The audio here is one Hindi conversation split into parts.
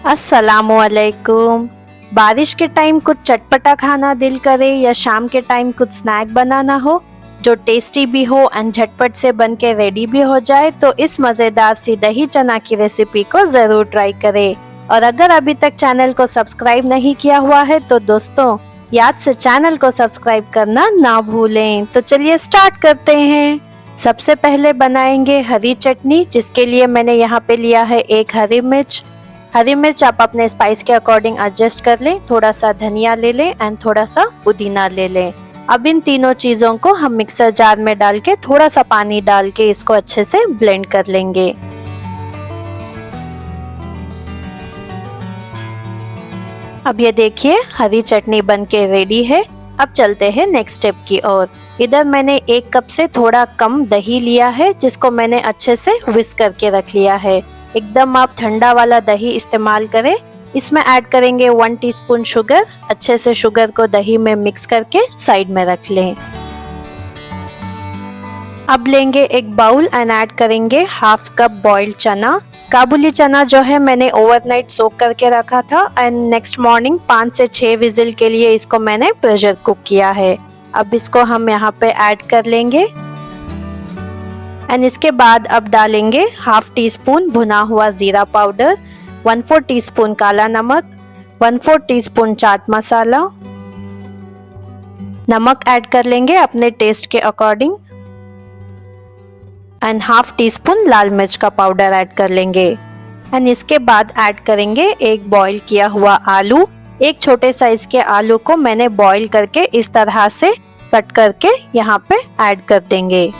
अस्सलामुअलैकुम। बारिश के टाइम कुछ चटपटा खाना दिल करे या शाम के टाइम कुछ स्नैक बनाना हो जो टेस्टी भी हो एंड झटपट से बन के रेडी भी हो जाए, तो इस मज़ेदार सी दही चना की रेसिपी को ज़रूर ट्राई करें। और अगर अभी तक चैनल को सब्सक्राइब नहीं किया हुआ है तो दोस्तों याद से चैनल को सब्सक्राइब करना ना भूलें। तो चलिए स्टार्ट करते हैं। सबसे पहले बनाएंगे हरी चटनी, जिसके लिए मैंने यहाँ पे लिया है एक हरी मिर्च। हरी मिर्च आप अपने स्पाइस के अकॉर्डिंग एडजस्ट कर लें। थोड़ा सा धनिया ले लें एंड थोड़ा सा पुदीना ले लें। अब इन तीनों चीज़ों को हम मिक्सर जार में डाल के थोड़ा सा पानी डाल के इसको अच्छे से ब्लेंड कर लेंगे। अब ये देखिए हरी चटनी बन के रेडी है। अब चलते हैं नेक्स्ट स्टेप की ओर। इधर मैंने 1 कप से थोड़ा कम दही लिया है, जिसको मैंने अच्छे से व्हिस्क करके रख लिया है। एकदम आप ठंडा वाला दही इस्तेमाल करें। इसमें ऐड करेंगे 1 टीस्पून शुगर। अच्छे से शुगर को दही में मिक्स करके साइड में रख लें। अब लेंगे एक बाउल एंड ऐड करेंगे हाफ कप बॉइल्ड चना। काबुली चना जो है मैंने ओवरनाइट सोक करके रखा था एंड नेक्स्ट मॉर्निंग 5 से 6 विजिल के लिए इसको मैंने प्रेशर कुक किया है। अब इसको हम यहाँ पे ऐड कर लेंगे एंड इसके बाद अब डालेंगे हाफ टी स्पून भुना हुआ जीरा पाउडर, 1/4 टीस्पून काला नमक, 1/4 टीस्पून चाट मसाला। नमक ऐड कर लेंगे अपने टेस्ट के according and half teaspoon लाल मिर्च का पाउडर ऐड कर लेंगे। एंड इसके बाद ऐड करेंगे एक बॉईल किया हुआ आलू। एक छोटे साइज के आलू को मैंने बॉईल करके इस तरह से कट करके यहाँ पे ऐड कर देंगे।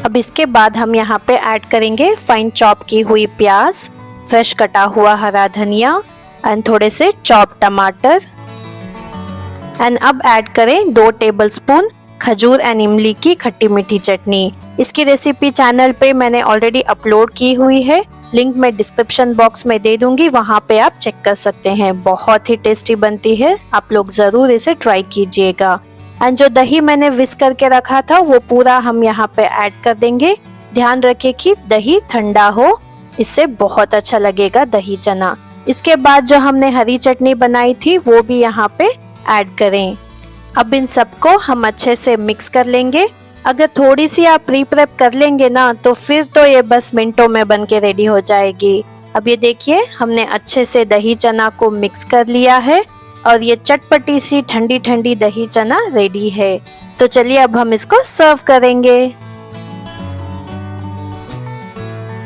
अब इसके बाद हम यहाँ पे ऐड करेंगे फाइन चॉप की हुई प्याज, फ्रेश कटा हुआ हरा धनिया एंड थोड़े से चॉप टमाटर। एंड अब ऐड करें 2 टेबलस्पून खजूर एंड इमली की खट्टी मीठी चटनी। इसकी रेसिपी चैनल पे मैंने ऑलरेडी अपलोड की हुई है। लिंक मैं डिस्क्रिप्शन बॉक्स में दे दूंगी, वहां पे आप चेक कर सकते हैं। बहुत ही टेस्टी बनती है, आप लोग जरूर इसे ट्राई कीजिएगा। एंड जो दही मैंने व्हिस्क करके रखा था वो पूरा हम यहाँ पे ऐड कर देंगे। ध्यान रखें कि दही ठंडा हो, इससे बहुत अच्छा लगेगा दही चना। इसके बाद जो हमने हरी चटनी बनाई थी वो भी यहाँ पे ऐड करें। अब इन सबको हम अच्छे से मिक्स कर लेंगे। अगर थोड़ी सी आप प्री प्रेप कर लेंगे ना तो फिर तो ये बस मिनटों में बन के रेडी हो जाएगी। अब ये देखिए हमने अच्छे से दही चना को मिक्स कर लिया है और ये चटपटी सी ठंडी ठंडी दही चना रेडी है। तो चलिए अब हम इसको सर्व करेंगे।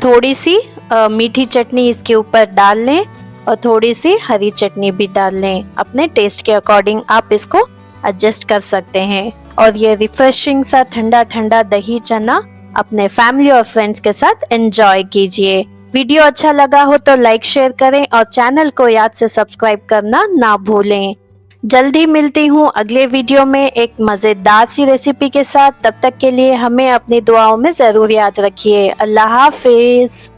थोड़ी सी मीठी चटनी इसके ऊपर डाल लें और थोड़ी सी हरी चटनी भी डाल लें। अपने टेस्ट के अकॉर्डिंग आप इसको एडजस्ट कर सकते हैं। और ये रिफ्रेशिंग सा ठंडा ठंडा दही चना अपने फैमिली और फ्रेंड्स के साथ एंजॉय कीजिए। वीडियो अच्छा लगा हो तो लाइक शेयर करें और चैनल को याद से सब्सक्राइब करना ना भूलें। जल्दी मिलती हूँ अगले वीडियो में एक मज़ेदार सी रेसिपी के साथ। तब तक के लिए हमें अपनी दुआओं में ज़रूर याद रखिए। अल्लाह हाफिज।